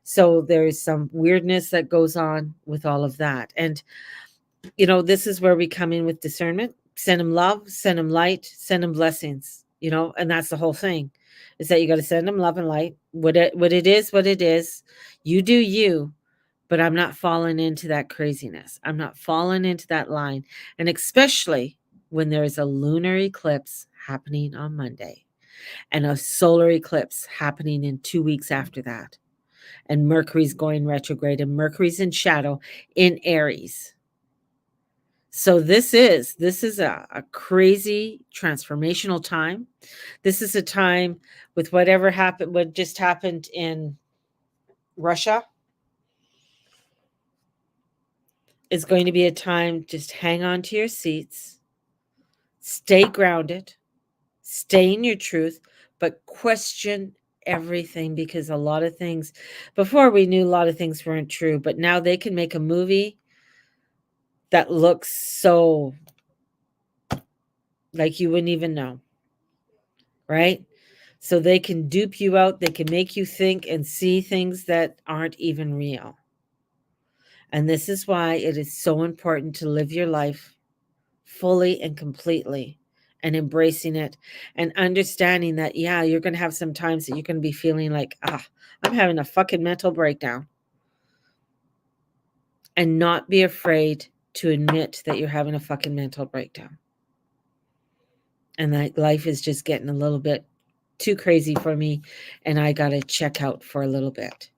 S2: So there's some weirdness that goes on with all of that. And, this is where we come in with discernment. Send him love, send him light, send him blessings, and that's the whole thing, is that you got to send him love and light. What it is, you do you, but I'm not falling into that craziness. I'm not falling into that line. And especially when there's a lunar eclipse happening on Monday and a solar eclipse happening in 2 weeks after that. And Mercury's going retrograde, and Mercury's in shadow in Aries. So this is a crazy transformational time. This is a time with what just happened in Russia, is going to be a time, just hang on to your seats, stay grounded, stay in your truth, but question everything, because a lot of things, before we knew a lot of things weren't true, but now they can make a movie that looks so like you wouldn't even know, right? So they can dupe you out, they can make you think and see things that aren't even real. And this is why it is so important to live your life fully and completely, and embracing it and understanding that, yeah, you're going to have some times that you're going to be feeling like, I'm having a fucking mental breakdown. And not be afraid to admit that you're having a fucking mental breakdown. And that life is just getting a little bit too crazy for me, and I got to check out for a little bit.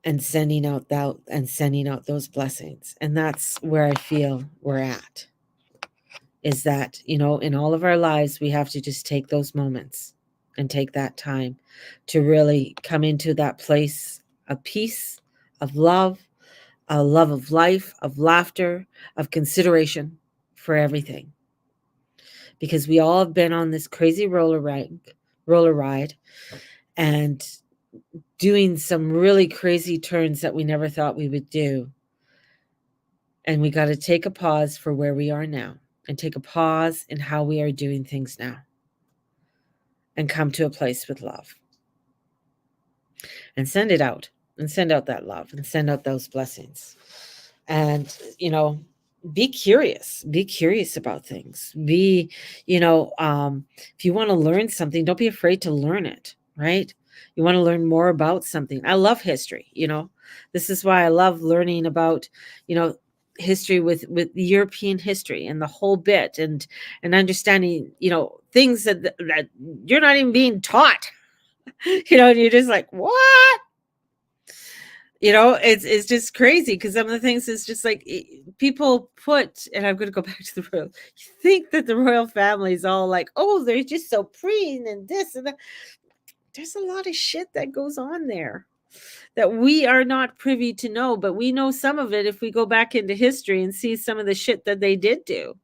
S2: And sending out those blessings. And that's where I feel we're at. Is that, in all of our lives, we have to just take those moments and take that time to really come into that place of peace, of love, a love of life, of laughter, of consideration for everything. Because we all have been on this crazy roller ride and doing some really crazy turns that we never thought we would do. And we got to take a pause for where we are now, and take a pause in how we are doing things now, and come to a place with love, and send it out, and send out that love, and send out those blessings. And, be curious about things. If you want to learn something, don't be afraid to learn it, right? You want to learn more about something. I love history. This is why I love learning about, history with European history and the whole bit, and understanding, things that you're not even being taught, and you're just like, what? It's just crazy, because some of the things is just like people put, and I'm going to go back to the royal, you think that the royal family is all like, oh, they're just so preen and this and that. There's a lot of shit that goes on there that we are not privy to know, but we know some of it if we go back into history and see some of the shit that they did do.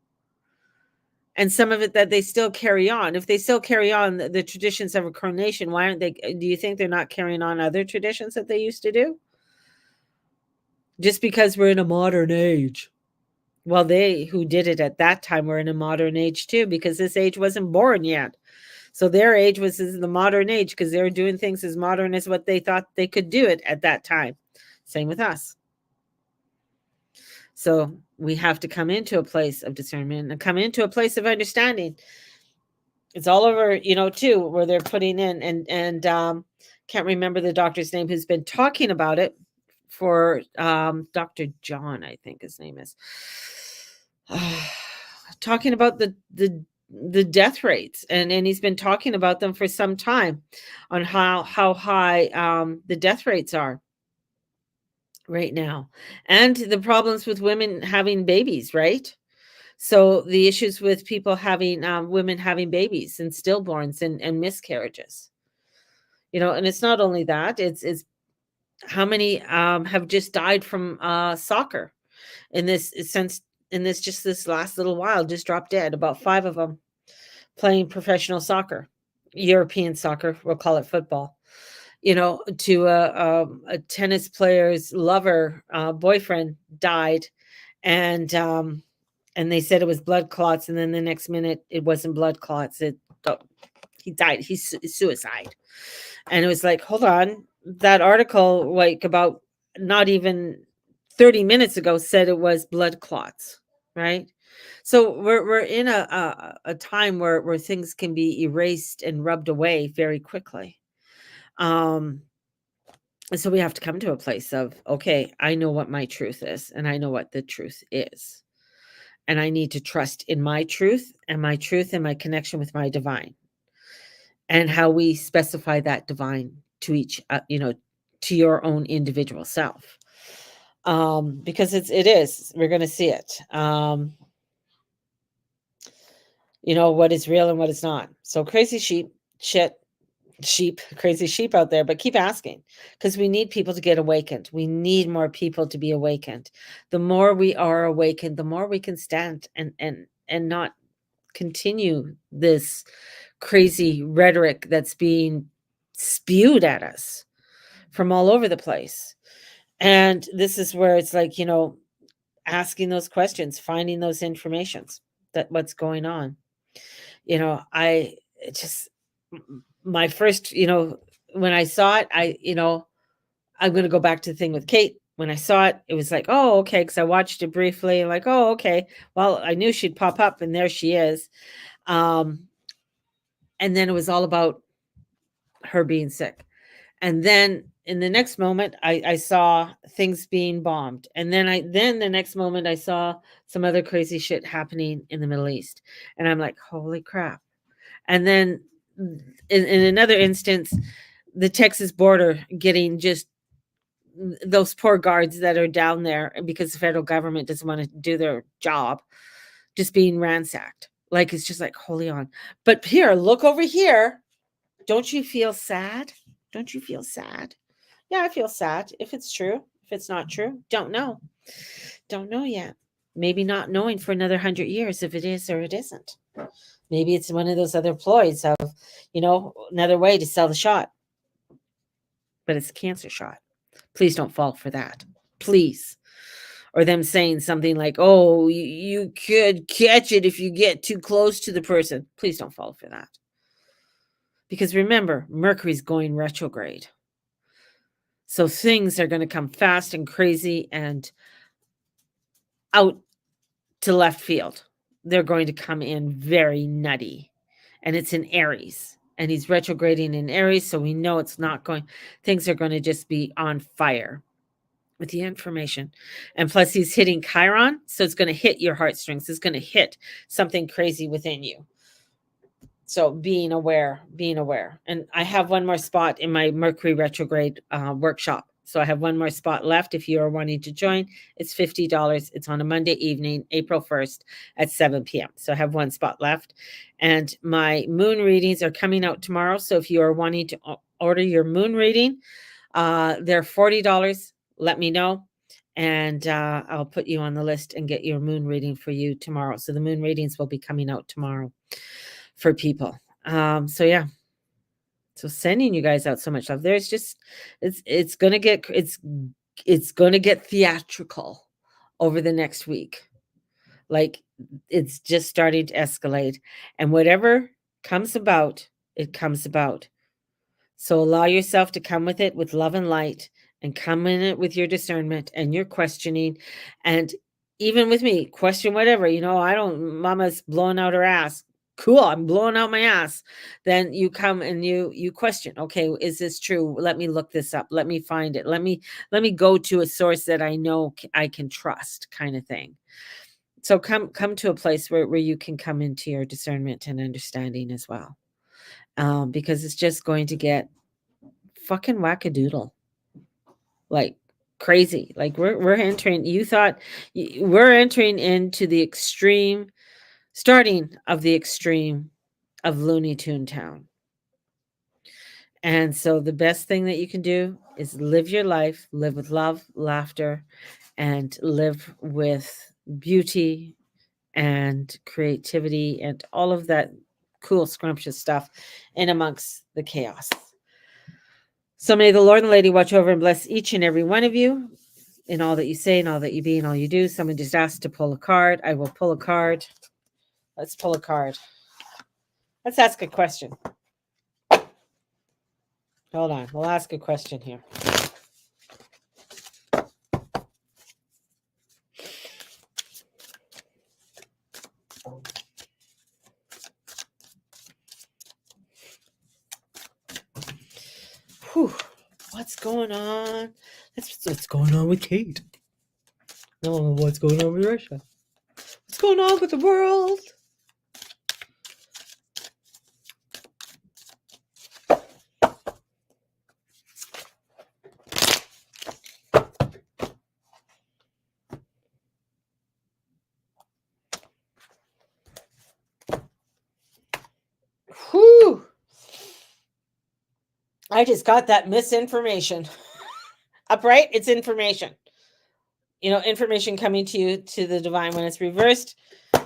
S2: And some of it that they still carry on. If they still carry on the traditions of a coronation, why aren't they? Do you think they're not carrying on other traditions that they used to do? Just because we're in a modern age. Well, they who did it at that time were in a modern age too, because this age wasn't born yet. So their age was the modern age, because they were doing things as modern as what they thought they could do it at that time. Same with us. So we have to come into a place of discernment and come into a place of understanding. It's all over, too, where they're putting in, and can't remember the doctor's name who's been talking about it for Dr. John, I think his name is, talking about the death rates, and he's been talking about them for some time, on how high the death rates are right now, and the problems with women having babies, right? So the issues with people having women having babies and stillborns and miscarriages, and it's not only that, it's how many have just died from soccer in this this last little while, just dropped dead, about 5 of them playing professional soccer, European soccer, we'll call it football, to a tennis player's lover, boyfriend died, and they said it was blood clots, and then the next minute it wasn't blood clots. He died. He's suicide. And it was like, hold on, that article, like about not even 30 minutes ago, said it was blood clots, right? So we're in a time where things can be erased and rubbed away very quickly. So we have to come to a place of, okay, I know what my truth is, and I know what the truth is. And I need to trust in my truth and my connection with my divine, and how we specify that divine to each, to your own individual self. Because we're going to see it. What is real and what is not. So crazy crazy sheep out there, but keep asking, because we need people to get awakened. We need more people to be awakened. The more we are awakened, the more we can stand and not continue this crazy rhetoric that's being spewed at us from all over the place. And this is where it's like, asking those questions, finding those informations that what's going on. I just my first, when I saw it, I'm going to go back to the thing with Kate. When I saw it, it was like, oh, okay, because I watched it briefly, like, oh, okay. Well, I knew she'd pop up, and there she is. And then it was all about her being sick. And then in the next moment, I saw things being bombed. And then the next moment, I saw some other crazy shit happening in the Middle East. And I'm like, holy crap. And then in another instance, the Texas border getting just those poor guards that are down there because the federal government doesn't want to do their job, just being ransacked. Like, it's just like, holy on. But here, look over here. Don't you feel sad? Don't you feel sad? Yeah, I feel sad. If it's true, if it's not true, don't know. Don't know yet. Maybe not knowing for another 100 years if it is or it isn't. Maybe it's one of those other ploys of, another way to sell the shot. But it's a cancer shot. Please don't fall for that. Please. Or them saying something like, oh, you could catch it if you get too close to the person. Please don't fall for that. Because remember, Mercury's going retrograde. So things are going to come fast and crazy and out to left field. They're going to come in very nutty. And it's in Aries. And he's retrograding in Aries. So we know it's not going, things are going to just be on fire with the information. And plus he's hitting Chiron. So it's going to hit your heartstrings. It's going to hit something crazy within you. So being aware. And I have one more spot in my Mercury retrograde workshop. So I have one more spot left. If you are wanting to join, it's $50. It's on a Monday evening, April 1st at 7 p.m. So I have one spot left. And my moon readings are coming out tomorrow. So if you are wanting to order your moon reading, they're $40. Let me know. And I'll put you on the list and get your moon reading for you tomorrow. So the moon readings will be coming out tomorrow for people. So yeah. So sending you guys out so much love. There's just it's gonna get theatrical over the next week. Like, it's just starting to escalate. And whatever comes about, it comes about. So allow yourself to come with it with love and light, and come in it with your discernment and your questioning. And even with me, question whatever. Mama's blowing out her ass. Cool, I'm blowing out my ass. Then you come and you question, okay, is this true? Let me look this up. Let me find it. Let me go to a source that I know I can trust, kind of thing. So come to a place where you can come into your discernment and understanding as well. Because it's just going to get fucking wackadoodle. Like crazy. Like we're entering into the extreme, starting of the extreme of Looney Tune Town. And so the best thing that you can do is live your life, live with love, laughter, and live with beauty and creativity and all of that cool, scrumptious stuff in amongst the chaos. So may the Lord and the Lady watch over and bless each and every one of you in all that you say and all that you be and all you do. Someone just asked to pull a card. I will pull a card. Let's pull a card. Let's ask a question. Hold on. We'll ask a question here. Whew. What's going on? That's what's going on with Kate. No, what's going on with Russia? What's going on with the world? Whew. I just got that misinformation. Upright, it's information. Information coming to you to the divine. When it's reversed,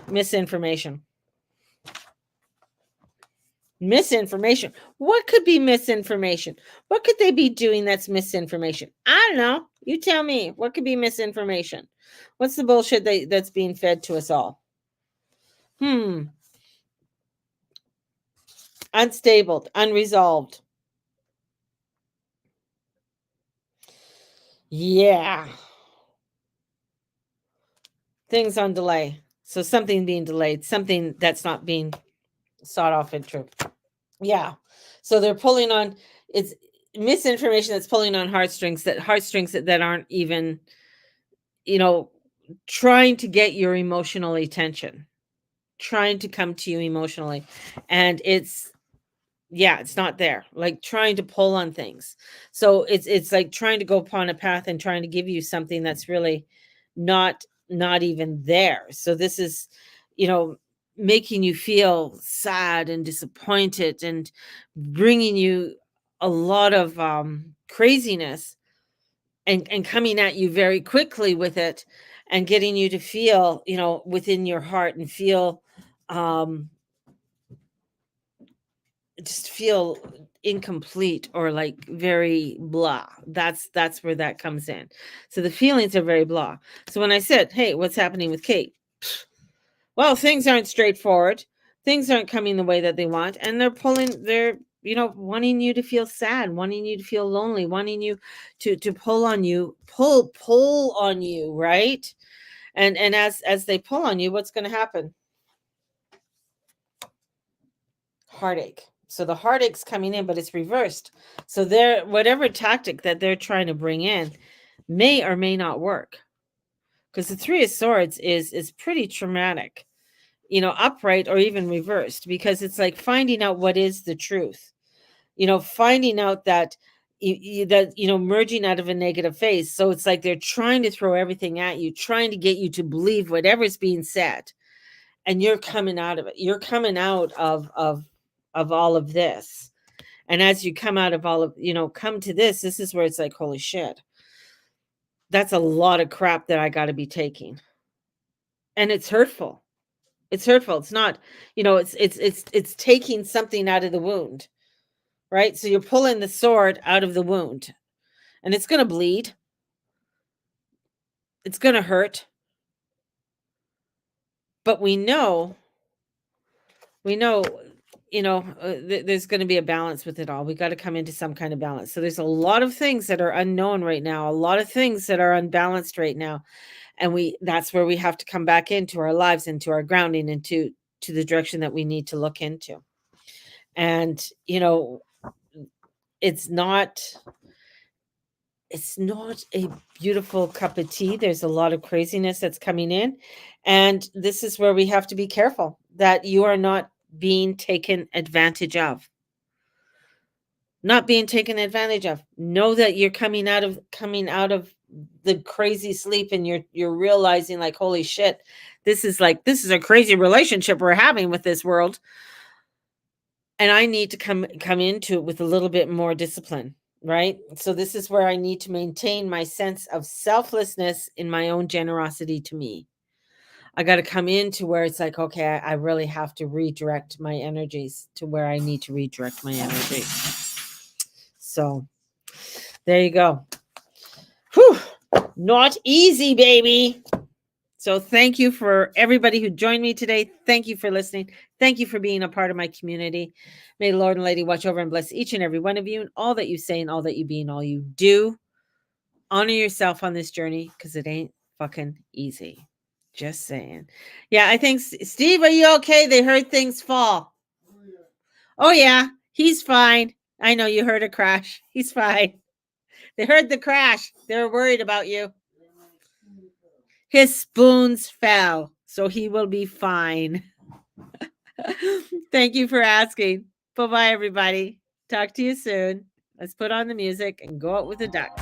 S2: misinformation. Misinformation. What could be misinformation? What could they be doing that's misinformation? I don't know. You tell me. What could be misinformation? What's the bullshit that's being fed to us all? Unstable, unresolved. Yeah. Things on delay. So something being delayed, something that's not being sought off and true. Yeah. So they're pulling on, it's misinformation that's pulling on heartstrings that aren't even, trying to get your emotional attention, trying to come to you emotionally. And it's not there, like trying to pull on things. So it's like trying to go upon a path and trying to give you something that's really not even there. So this is, making you feel sad and disappointed and bringing you a lot of craziness and coming at you very quickly with it and getting you to feel, within your heart and feel just feel incomplete or like very blah. That's where that comes in. So the feelings are very blah. So when I said, hey, what's happening with Kate? Well, things aren't straightforward. Things aren't coming the way that they want, and they're wanting you to feel sad, wanting you to feel lonely, wanting you to pull on you, pull on you, right? And as they pull on you, what's going to happen? Heartache. So the heartache's coming in, but it's reversed. So whatever tactic that they're trying to bring in may or may not work, because the Three of Swords is pretty traumatic, upright or even reversed, because it's like finding out what is the truth, finding out that merging out of a negative phase. So it's like they're trying to throw everything at you, trying to get you to believe whatever's being said, and you're coming out of it. You're coming out of all of this. And as you come out of all of, come to this is where it's like, holy shit, that's a lot of crap that I got to be taking. And it's hurtful. It's hurtful. It's not, it's taking something out of the wound, right? So you're pulling the sword out of the wound, and it's going to bleed. It's going to hurt. But we know, there's going to be a balance with it all. We got to come into some kind of balance. So there's a lot of things that are unknown right now, a lot of things that are unbalanced right now. And that's where we have to come back into our lives, into our grounding, into the direction that we need to look into. And, it's not a beautiful cup of tea. There's a lot of craziness that's coming in. And this is where we have to be careful that you are not being taken advantage of. Not being taken advantage of. Know that you're coming out of the crazy sleep, and you're realizing like, holy shit, this is a crazy relationship we're having with this world. And I need to come into it with a little bit more discipline, right? So this is where I need to maintain my sense of selflessness in my own generosity to me. I got to come into where it's like, okay, I really have to redirect my energies to where I need to redirect my energy. So there you go. Whew. Not easy, baby. So thank you for everybody who joined me today. Thank you for listening. Thank you for being a part of my community. May the Lord and Lady watch over and bless each and every one of you, and all that you say and all that you be and all you do. Honor yourself on this journey, because it ain't fucking easy. Just saying. Yeah, I think, Steve, are you okay? They heard things fall. Oh, yeah. He's fine. I know you heard a crash. He's fine. They heard the crash. They're worried about you. His spoons fell, so he will be fine. Thank you for asking. Bye-bye, everybody. Talk to you soon. Let's put on the music and go out with the ducks.